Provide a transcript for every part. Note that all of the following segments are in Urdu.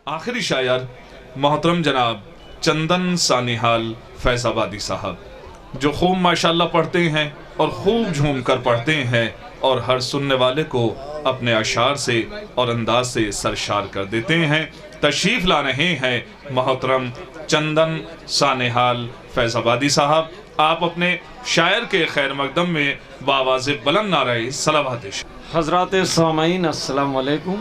آخری شاعر محترم جناب چندن سانیحال فیض آبادی صاحب، جو خوب ماشاءاللہ پڑھتے ہیں اور خوب جھوم کر پڑھتے ہیں اور ہر سننے والے کو اپنے اشعار سے اور انداز سے سرشار کر دیتے ہیں۔ تشریف لا رہے ہیں محترم چندن سانیحال فیض آبادی صاحب۔ آپ اپنے شاعر کے خیر مقدم میں بآواز بلند نعرہ صلوات۔ حضرات سامعین السلام علیکم،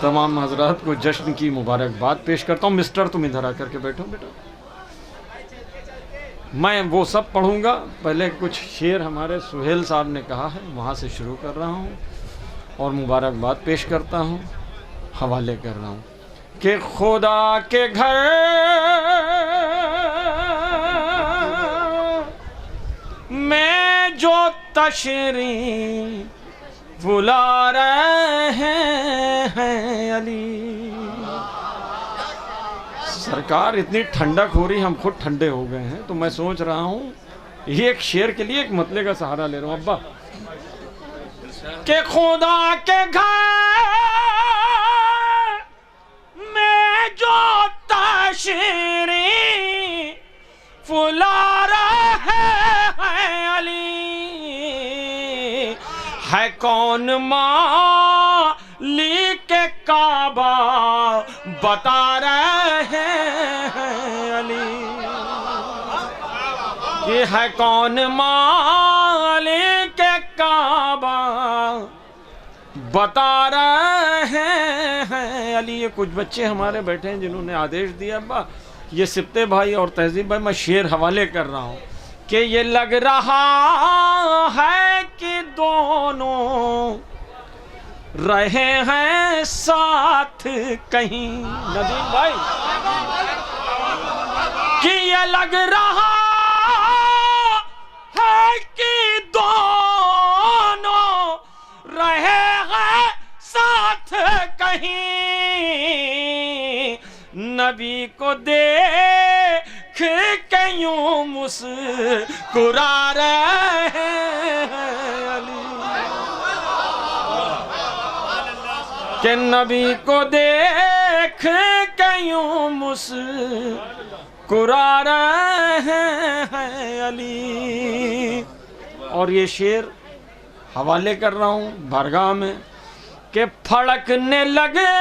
تمام حضرات کو جشن کی مبارکباد پیش کرتا ہوں۔ مسٹر تم ادھر آ کر کے بیٹھو بیٹا، میں وہ سب پڑھوں گا، پہلے کچھ شعر ہمارے سہیل صاحب نے کہا ہے وہاں سے شروع کر رہا ہوں اور مبارکباد پیش کرتا ہوں، حوالے کر رہا ہوں کہ خدا کے گھر میں جو تشریف بلا رہے ہیں علی۔ سرکار اتنی ٹھنڈک ہو رہی، ہم خود ٹھنڈے ہو گئے ہیں، تو میں سوچ رہا ہوں یہ ایک شعر کے لیے ایک مطلع کا سہارا لے رہا ہوں ابا، کہ خدا کے گھر میں جو تشریف بلا رہے ہیں علی، ہے کون مالک کعبہ بتا رہے ہیں علی، یہ ہے کون مالک کعبہ بتا رہے ہیں علی۔ یہ کچھ بچے ہمارے بیٹھے ہیں جنہوں نے آدیش دیا ابا، یہ سبتے بھائی اور تہذیب بھائی، میں شعر حوالے کر رہا ہوں کہ یہ لگ رہا ہے کہ دونوں رہے ہیں ساتھ کہیں، ندیم بھائی، کہ یہ لگ رہا ہے کہ دونوں رہے ہیں ساتھ کہیں، نبی کو دیکھ کے یوں مسکرا رہے ہیں علی، کہ نبی کو دیکھ کے یوں مسکرا رہے ہیں علی۔ اور یہ شعر حوالے کر رہا ہوں بارگاہ میں کہ پھڑکنے لگے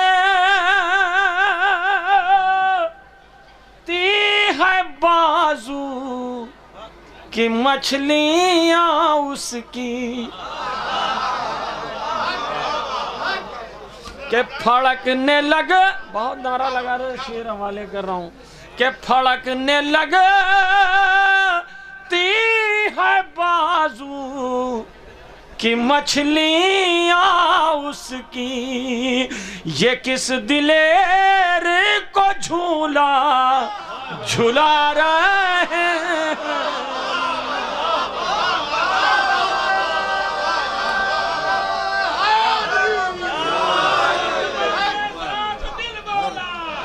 ہے بازو کی مچھلیاں اس کی، کہ پھڑکنے لگے، بہت نعرہ لگا رہے، شعر حوالے کر رہا ہوں کہ پھڑکنے لگتی ہے بازو کی مچھلیاں اس کی، یہ کس دلیر کو جھولا جھلا رہے ہیں،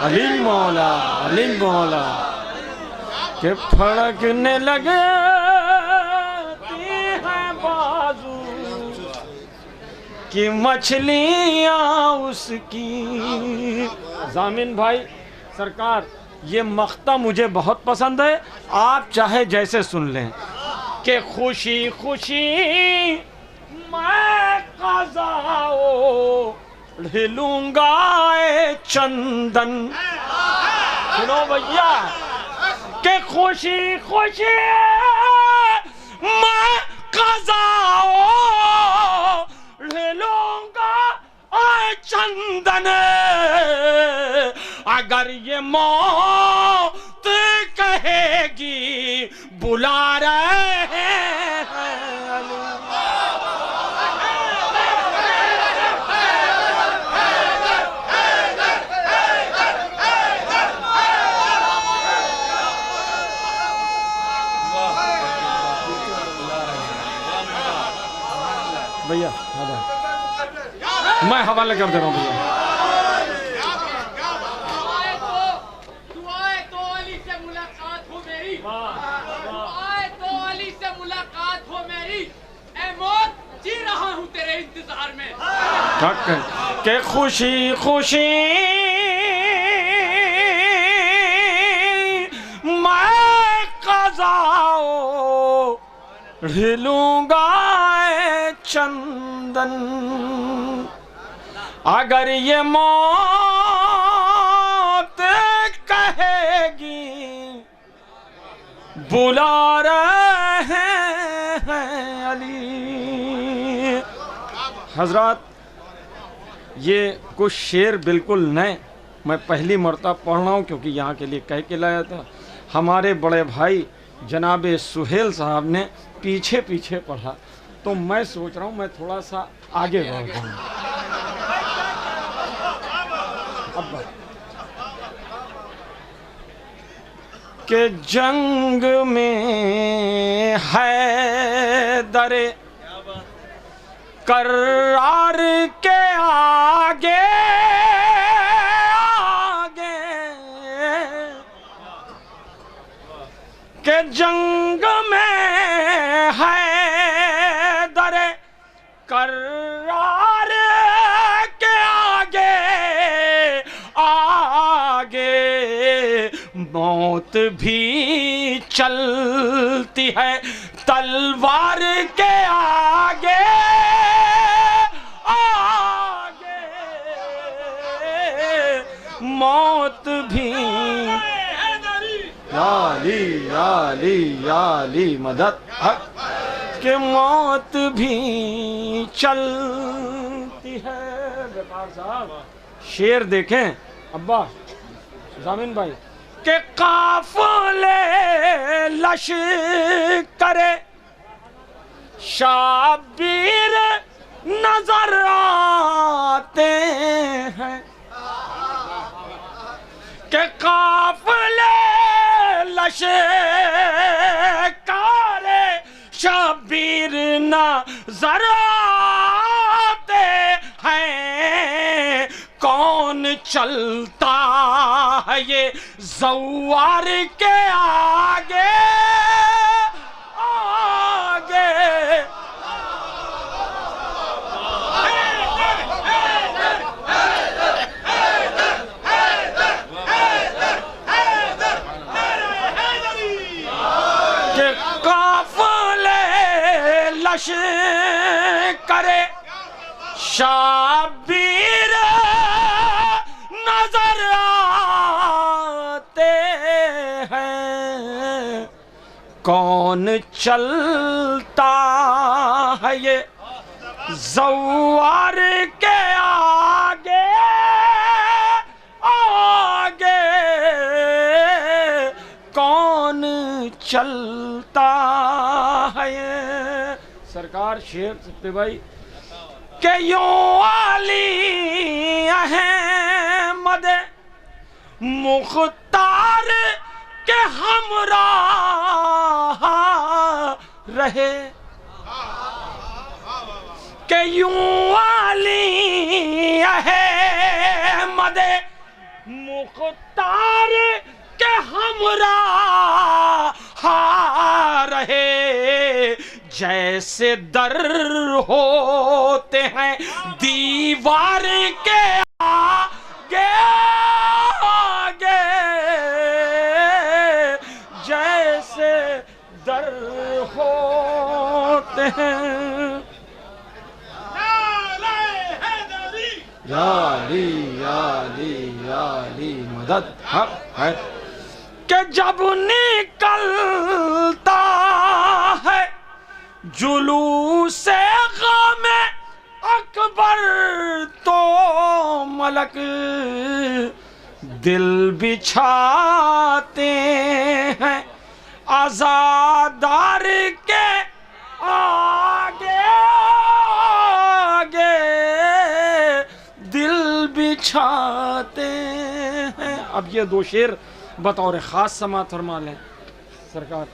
علی مولا علی مولا، کہ پھڑکنے لگے کہ مچھلیاں اس کی۔ ضامن بھائی سرکار، یہ مقطع مجھے بہت پسند ہے، آپ چاہے جیسے سن لیں کہ خوشی خوشی میں قضا لوں گا اے چندن، سنو بھیا، کہ خوشی خوشی میں قضا لوں گا اے چندن، اگر یہ موت کہے گی بلا رہے ہیں علی۔ بھیا میں حوالے کر دے رہا ہوں بھیا۔ دعائے تو علی سے ملاقات ہو میری، دعائے تو علی سے ملاقات ہو میری، اے موت جی رہا ہوں تیرے انتظار میں، کہ خوشی خوشی لوں گا اے چندن اگر یہ موت کہے گی بلا رہے ہیں علی۔ حضرات یہ کچھ شعر بالکل نئے میں پہلی مرتبہ پڑھ رہا ہوں کیونکہ یہاں کے لیے کہہ کے لایا تھا۔ ہمارے بڑے بھائی جناب سہیل صاحب نے پیچھے پیچھے پڑھا تو میں سوچ رہا ہوں میں تھوڑا سا آگے بڑھ جاؤں۔ کہ جنگ میں حیدر کرار کے آگے کہ جنگ میں حیدر کرار کے آگے موت بھی چلتی ہے تلوار کے آگے موت بھی یا علی مدد حق کہ موت بھی چلتی ہے۔ وقار صاحب شعر دیکھیں ابا زامن بھائی کہ قافلے لشکر شابیر نظر آتے ہیں کہ قافلے لشکر شبیر نظر آتے ہیں کون چلتا ہے یہ زوار کے آگے کرے شابیر نظر آتے ہیں کون چلتا ہے یہ زوار کے آگے کون چلتا ہے یہ سرکار شیر سکتے بھائی کہ یوں علی احمد مختار کے ہمراہ رہے کہ یوں علی احمد مختار کے ہمراہ رہے جیسے در ہوتے ہیں دیوار کے آگے جیسے در ہوتے ہیں یا علی مدد حق ہے کہ جب نکلتا ہے جلوس غم اکبر تو ملک دل بچھاتے ہیں عزادار کے آگے دل بچھاتے ہیں۔ اب یہ دو شعر بطور خاص سماعت فرما لیں سرکار،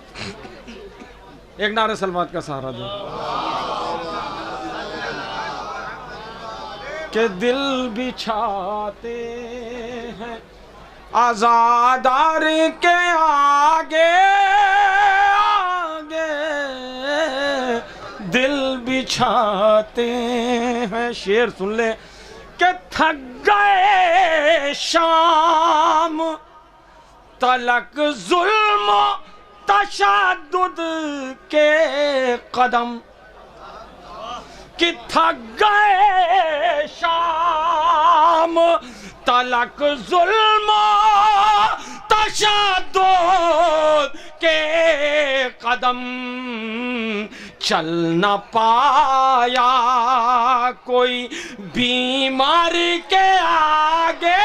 ایک نعرہ سلوات کا سہارا دیں کہ دل بچھاتے ہیں عزادار کے آگے دل بچھاتے ہیں۔ شعر سن لیں کہ تھک گئے شام تلک ظلم تشدد کے قدم کہ تھک گئے شام تلک ظلم و تشدد کے قدم چل نہ پایا کوئی بیمار کے آگے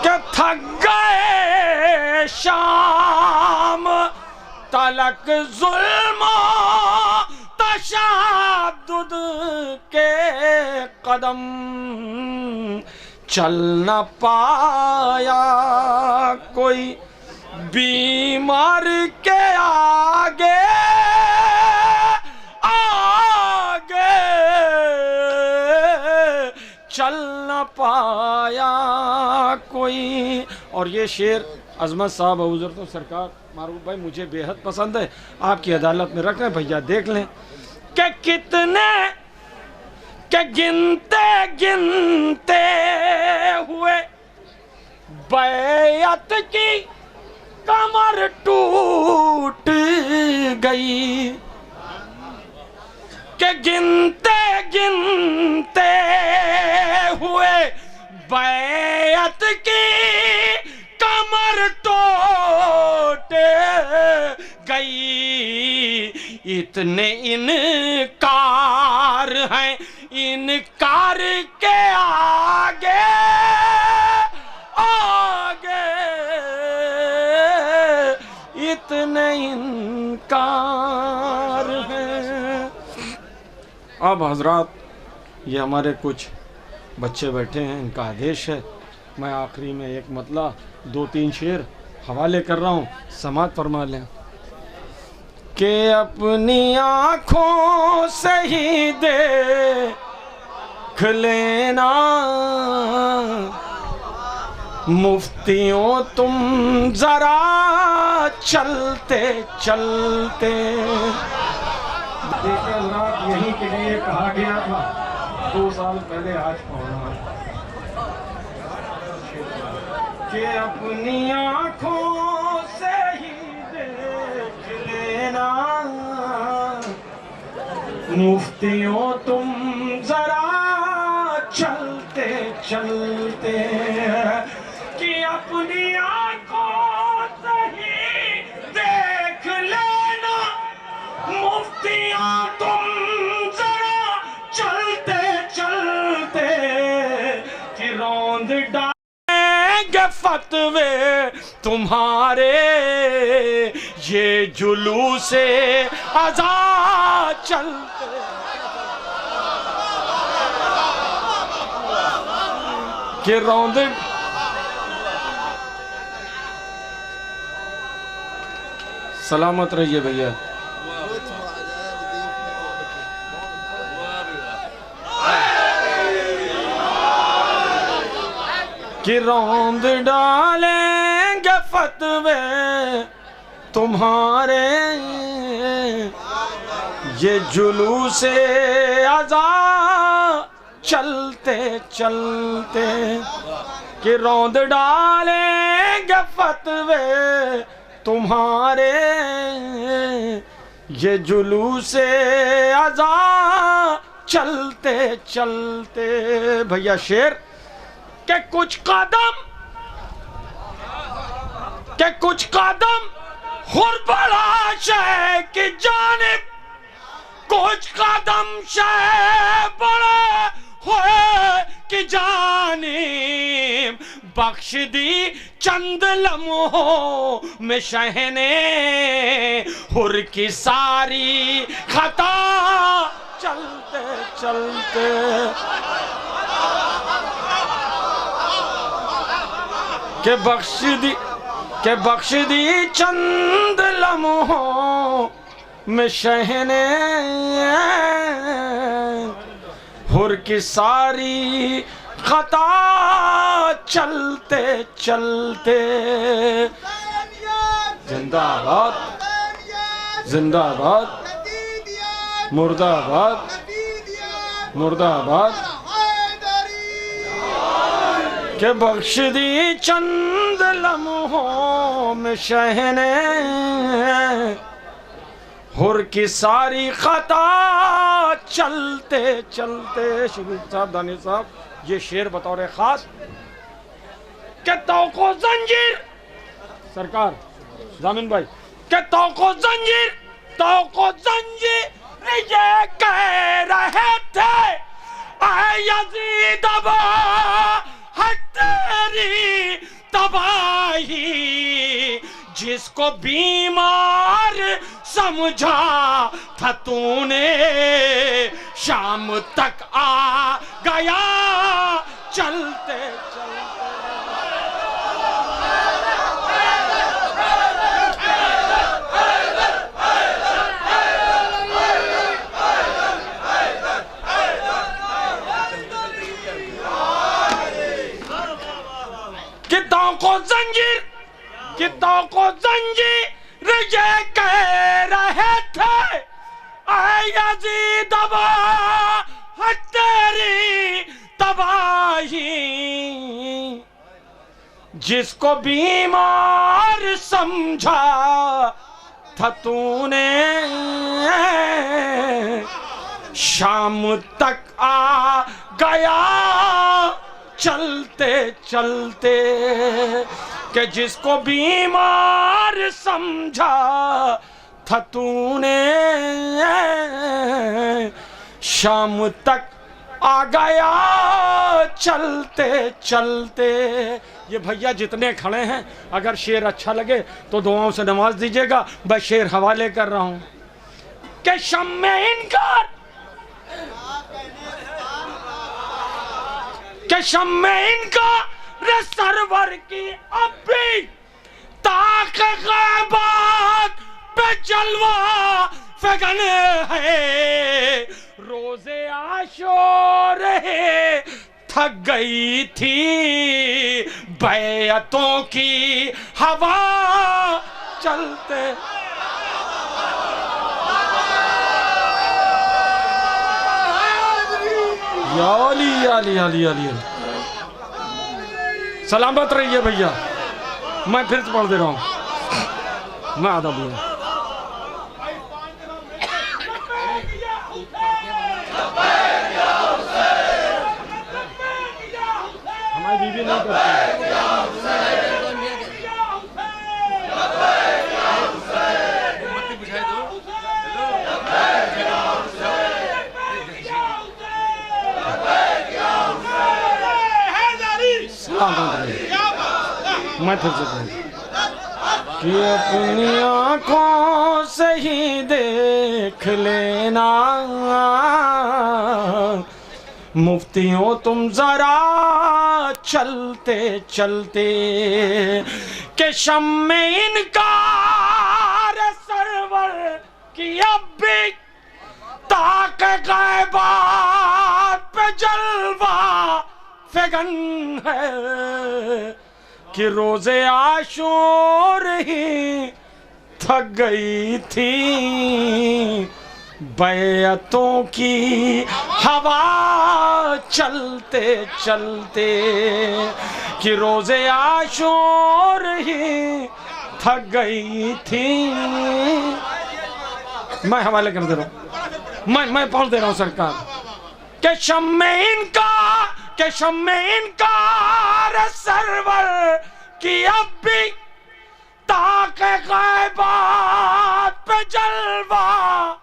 کہ تھک گئے شام تلک ظلم و تشدد کے قدم چل نہ پایا کوئی بیمار کے آگے چل نہ پایا کوئی. اور یہ شعر عظمت صاحب حضرت سرکار معروف بھائی مجھے بے حد پسند ہے، آپ کی عدالت میں رکھ رہے ہیں بھیا دیکھ لیں کہ کتنے کہ گنتے گنتے ہوئے بیعت کی کمر ٹوٹ گئی، کہ گنتے گنتے ہوئے بیعت کی کمر ٹوٹ گئی، اتنے انکار ہیں انکار کے آگے اتنے انکار ہیں. اب حضرات یہ ہمارے کچھ بچے بیٹھے ہیں، ان کا آدیش ہے، میں آخری میں ایک مطلع 2-3 شعر حوالے کر رہا ہوں، سماعت فرما لیں. کہ اپنی آنکھوں سے ہی دیکھ لینا مفتیوں تم ذرا چلتے چلتے. دیکھیں حضرات یہی کے لیے کہا گیا تھا 2 سال پہلے آج پڑھنا کہ اپنی آنکھوں سے ہی دیکھ لینا مفتیوں تم ذرا چلتے چلتے، کہ اپنی آنکھوں سے ہی دیکھ لینا مفتیوں تم ذرا چلتے چلتے، کہ روند ڈالیں گے فتوے تمہارے یہ جلوس ازاں چلتے. کہ روند سلامت رہیے بھیا. کہ روند ڈالیں گے فتوے تمہارے یہ جلوس ازاں چلتے چلتے، کہ روند ڈالیں گے فتوے تمہارے یہ جلوس ازاں چلتے چلتے. بھیا شعر کہ کچھ قدم غربلا شے کی جانب، کچھ قدم شے بڑے ہوئے کی جانب، بخش دی چند لمحوں میں شہ نے حر کی ساری خطا چلتے چلتے. کہ بخش دی چند لمحوں میں شہ نے حر کی ساری خطا چلتے چلتے. زندہ آباد زندہ آباد مردہ آباد مرد آباد کہ بخش دی چند لمحوں میں شہ نے حر کی ساری خطا چلتے چلتے. شریف صاحب دانش صاحب یہ شعر بطور خاص کہ توق و زنجیر سرکار ضامن بھائی کہ توق و زنجیر یہ کہہ رہے تھے اے یزید اب ہٹ تیری تباہی. جس کو بیمار سمجھا تھا تو نے شام تک آ گیا چلتے چلتے. کتوں کو زنجیر یہ کہہ رہے تھے اے یزید اب ہٹ تیری تباہی. جس کو بیمار سمجھا تھا تو نے شام تک آ گیا چلتے چلتے. کہ جس کو بیمار سمجھا تھا تو نے شام تک آ گیا چلتے چلتے. یہ بھیا جتنے کھڑے ہیں اگر شعر اچھا لگے تو دعاؤں سے نواز دیجئے گا. میں شعر حوالے کر رہا ہوں کہ شمع انکار سرور کی اب بھی طاق غیبات پہ جلوہ فگن ہے. روز عاشور تھک گئی تھی بیعتوں کی ہوا چلتے. یا علی یا علی یا علی یا علی. سلامت رہیے بھیا. میں پھر سے پڑھ دے رہا ہوں. میں آدھا بولوں ہماری بیوی نہیں کرتی. میں پھر سے کہوں کہ اپنی آنکھوں سے ہی دیکھ لینا مفتیوں تم ذرا چلتے چلتے. کہ شمع انکار سرور کی اب بھی طاق غیبات پہ جلوہ فگن ہے. کہ روز عاشور ہی تھک گئی تھی بیعتوں کی ہوا چلتے چلتے. کہ روز عاشور ہی تھک گئی تھی. میں حوالے کر دے رہا ہوں. میں پڑھ دے رہا ہوں سرکار. کہ شمع انکار سرور کی اب بھی طاق غیبات پہ جلوہ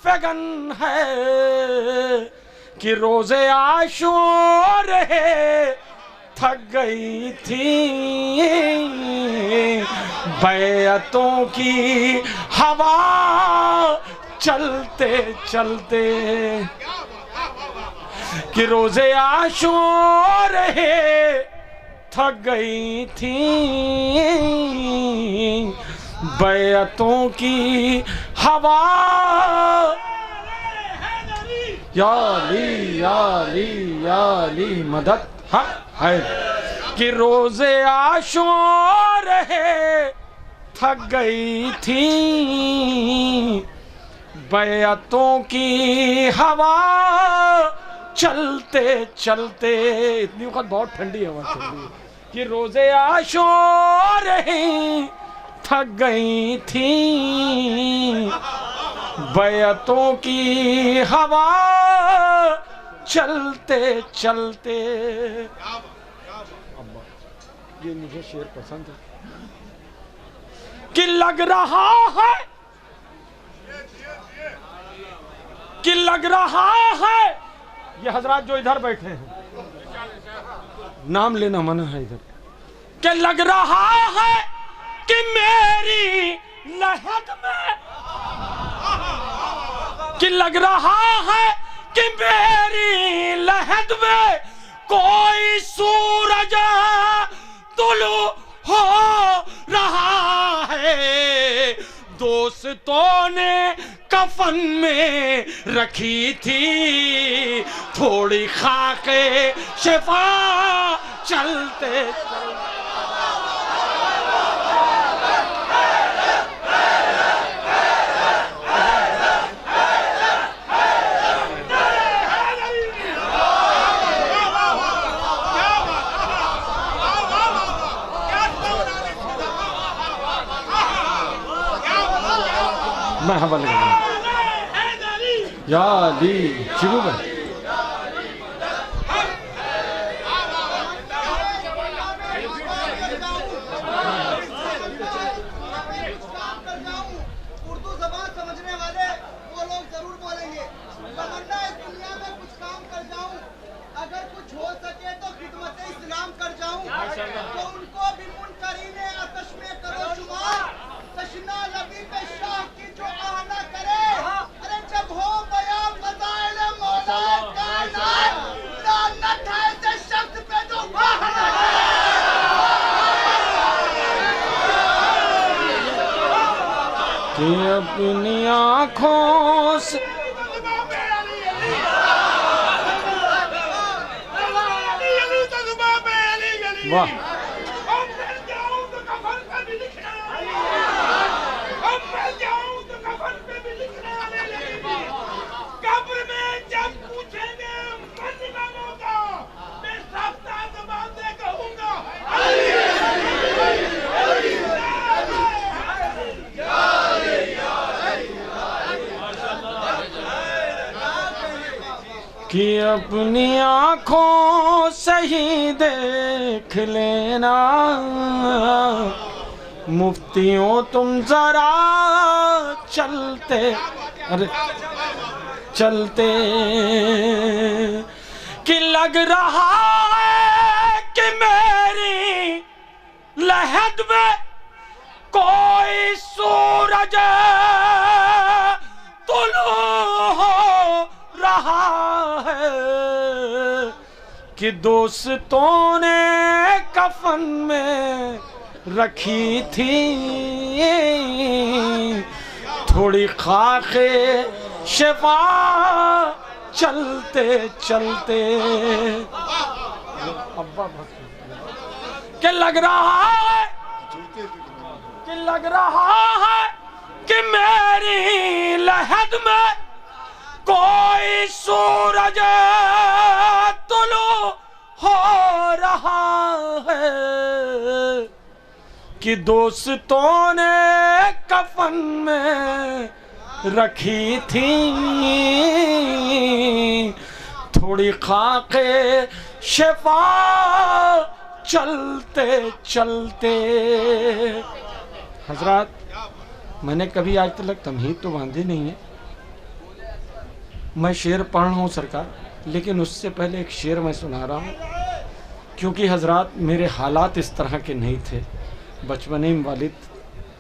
فگن ہے. کہ روز عاشور تھک گئی تھی بیعتوں کی ہوا چلتے چلتے. کہ روز عاشور تھک گئی تھی بیعتوں کی ہوا. یا علی یا علی یا علی مدد حق ہے. کہ روز عاشور تھک گئی تھی بیعتوں کی ہوا چلتے چلتے، اتنی وقت بہت ٹھنڈی ہوا چل رہی ہے کہ روزے عاشور ہی تھک گئی تھی، بیعتوں کی ہوا چلتے چلتے. یہ مجھے شعر پسند ہے کہ لگ رہا ہے، کہ لگ رہا ہے، یہ حضرات جو ادھر بیٹھے ہیں نام لینا منع ہے ادھر، کہ لگ رہا ہے کہ میری لحد میں، کہ لگ رہا ہے کہ میری لحد میں کوئی سورج طلوع ہو رہا ہے. دوستوں نے کفن میں رکھی تھی تھوڑی خاک شفا چلتے میں حوالے کروں یا علی. شروع میں اردو زبان سمجھنے والے وہ لوگ ضرور بولیں گے. تمنا اس دنیا میں کچھ کام کر جاؤں، اگر کچھ ہو سکے تو خدمت اسلام کر جاؤں. تو ان کو بھی منکرین آتش میں کرو شمار، تشنا لبی پہ شاہ کی جو آنا کرے. ارے جب ہو بیان فضائل مولا کائنات، لعنت ہے ایسے شخص پہ جو بہانا کہ اپنی آنکھوں سے واہ کہ اپنی آنکھوں سے ہی دیکھ لینا مفتیوں تم ذرا چلتے چلتے کہ لگ رہا ہے کہ میری لحد میں کوئی سورج طلوع ہو رہا ہے کہ دوستوں نے کفن میں رکھی تھی تھوڑی خاک شفا چلتے چلتے کہ لگ رہا ہے کہ لگ رہا ہے کہ میری لحد میں کوئی سورج طلوع ہو رہا ہے کہ دوستوں نے کفن میں رکھی تھی تھوڑی خاک شفا چلتے چلتے. حضرات میں نے کبھی آج تک تمہید تو باندھی نہیں ہے. میں شعر پڑھ رہا ہوں سرکار، لیکن اس سے پہلے ایک شعر میں سنا رہا ہوں کیونکہ حضرات میرے حالات اس طرح کے نہیں تھے. بچپنے میں والد،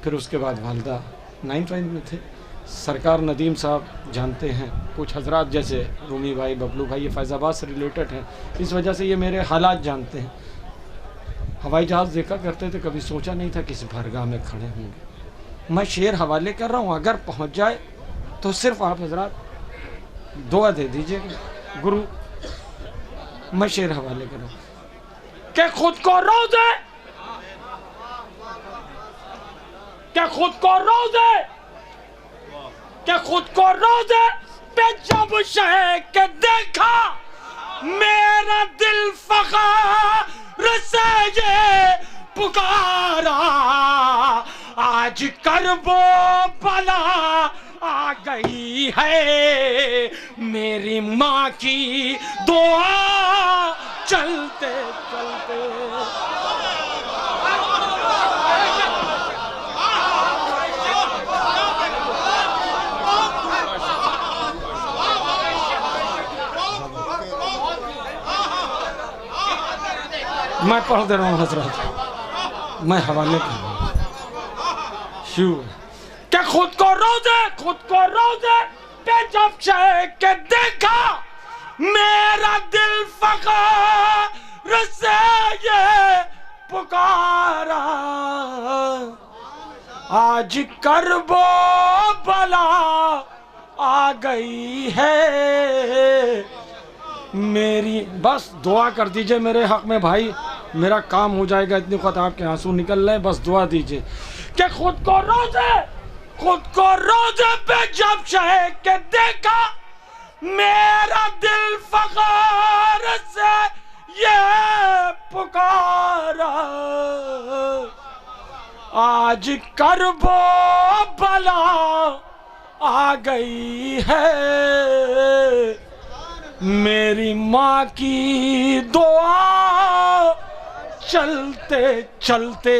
پھر اس کے بعد والدہ 9th میں تھے. سرکار ندیم صاحب جانتے ہیں، کچھ حضرات جیسے رومی بھائی، ببلو بھائی، یہ فیض آباد سے ریلیٹڈ ہیں، اس وجہ سے یہ میرے حالات جانتے ہیں. ہوائی جہاز دیکھا کرتے تھے، کبھی سوچا نہیں تھا کسی بھرگاہ میں کھڑے ہوں گے. میں شعر حوالے کر رہا ہوں، اگر پہنچ جائے تو صرف آپ حضرات دعا دے دیجئے گا. گرو میں شعر حوالے کر رہا ہوں کہ خود کو روزے، کہ خود کو روزے، کہ خود کو روزے پہ جب شہ کے دیکھا میرا دل فخر سے یہ پکارا، آج کرب و بلا آ گئی ہے، میری ماں کی دعا چلتے چلتے۔ میں پڑھ دے رہا ہوں حضرات، میں حوالے کر رہا ہوں شو کہ خود کو روزے پہ جب چہک کے دیکھا، میرا دل فخر سے یہ پکارا، آج کرب و بلا آ گئی ہے میری۔ بس دعا کر دیجئے میرے حق میں بھائی، میرا کام ہو جائے گا، اتنی وقت آپ کے آنسو نکل رہے ہیں، بس دعا دیجئے کہ خود کو روزے پہ جب چہک کے دیکھا، میرا دل فخر سے یہ پکارا، آج کرب و بلا آ گئی ہے، میری ماں کی دعا چلتے چلتے۔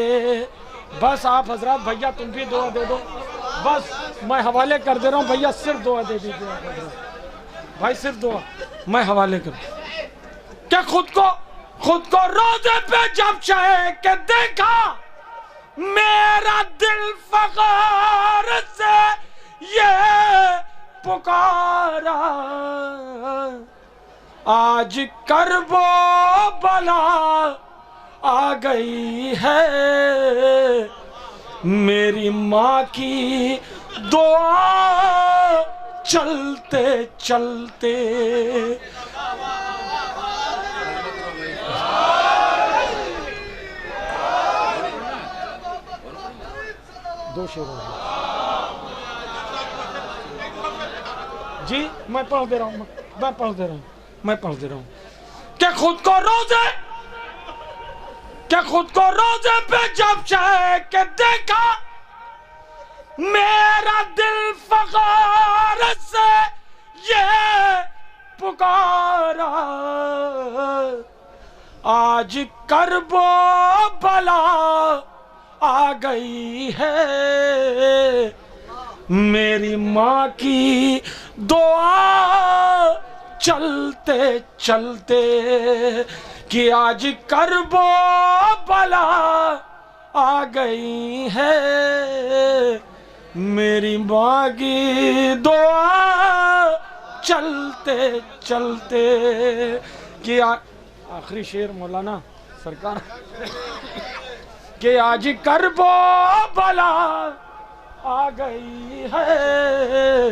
بس آپ حضرات بھیا تم بھی دعا دے دو، بس میں حوالے کر دے رہا ہوں بھیا، صرف دعا دے دیجیے آپ حضرات بھائی، صرف دعا میں حوالے کروں کہ خود کو روزے پہ جب چہک کے دیکھا، میرا دل فخر سے یہ پکارا، آج کرب و بلا آ گئی ہے، میری ماں کی دعا چلتے چلتے۔ دو شعر ہو گئے جی، میں پڑھ دے رہا ہوں کہ خود کو روزے پہ جب چہک کے دیکھا، میرا دل فخر سے یہ پکارا، آج کرب و بلا آ گئی ہے، میری ماں کی دعا چلتے چلتے، کہ آج کرب و بلا آ گئی ہے، میری ماں کی دعا چلتے چلتے۔ کہ آخری شعر مولانا سرکار کہ آج کرب و بلا آ گئی ہے،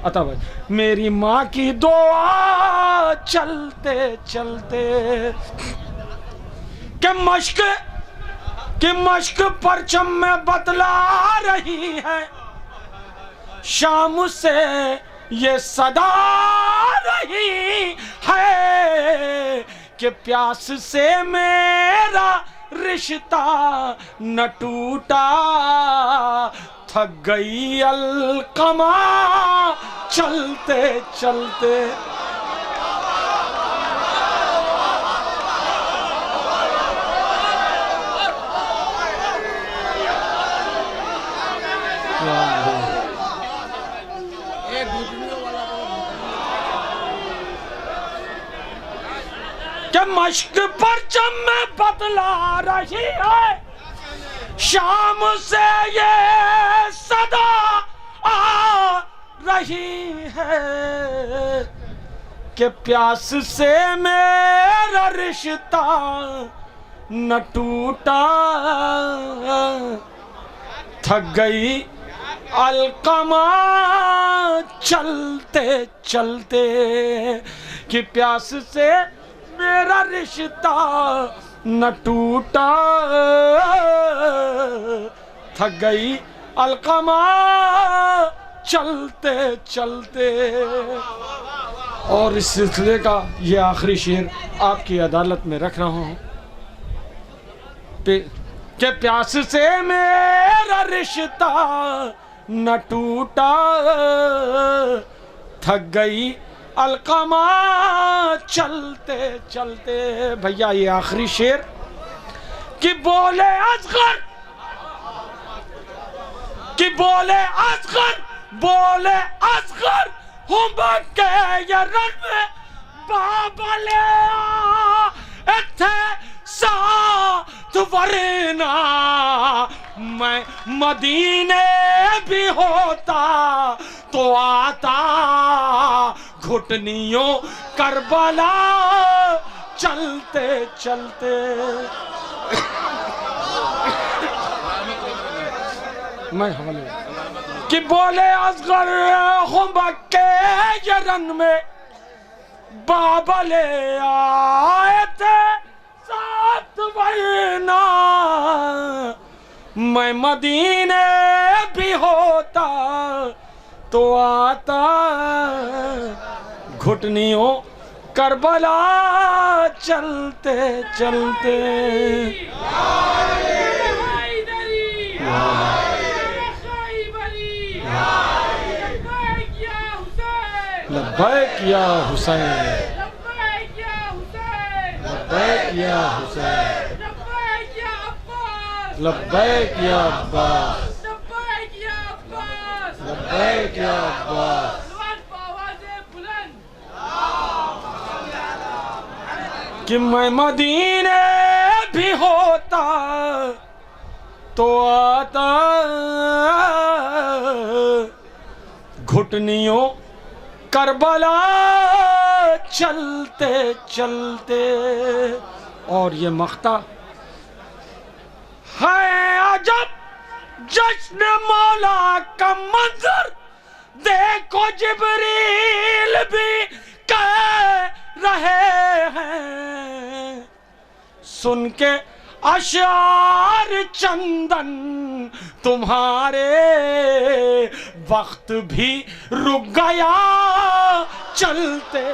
عطا بھائی، میری ماں کی دعا چلتے چلتے، کہ مشق پرچم میں بتلا رہی ہے، شام سے یہ صدا رہی ہے، کہ پیاس سے میرا رشتہ نہ ٹوٹا، تھک گئی القمہ چلتے چلتے۔ کہ مشق پرچم میں بتلا رہی ہے، شام سے یہ صدا آ رہی ہے، کہ پیاس سے میرا رشتہ نہ ٹوٹا، تھک گئی القمہ چلتے چلتے، کہ پیاس سے میرا رشتہ نہ ٹوٹا، تھک گئی القمہ چلتے چلتے۔ اور اس سلسلے کا یہ آخری شعر آپ کی عدالت میں رکھ رہا ہوں کہ پیاس سے میرا رشتہ نہ ٹوٹا، تھک گئی القمہ چلتے چلتے. بھیا یہ آخری شعر کہ بولے اصغر، کہ بولے اصغر، بولے اصغر ہوں بکے یہ رن میں بابا لے اتھے ساتھ ورنہ میں مدینے بھی ہوتا تو آتا گھٹنیوں کربلا چلتے چلتے. میں حوالے کہ بولے اصغر ہوں بکے یہ رن میں بابا لے آئے تھے ساتھ ورنہ میں مدینے بھی ہوتا تو آتا گھٹنیوں کربلا چلتے چلتے. لبیک یا حسین، لبیک یا حسین، لبیک یا حسین، لبیک یا عباس، لبیک یا عباس، لبیک یا عباس، لبیک یا عباس. کہ میں مدینے بھی ہوتا تو آتا گھٹنیوں کربلا چلتے چلتے. اور یہ مقطع ہے عجب جشن مولا کا منظر، دیکھو جبریل بھی کہہ رہے ہیں، سن کے اشعار چندن تمہارے وقت بھی رک گیا چلتے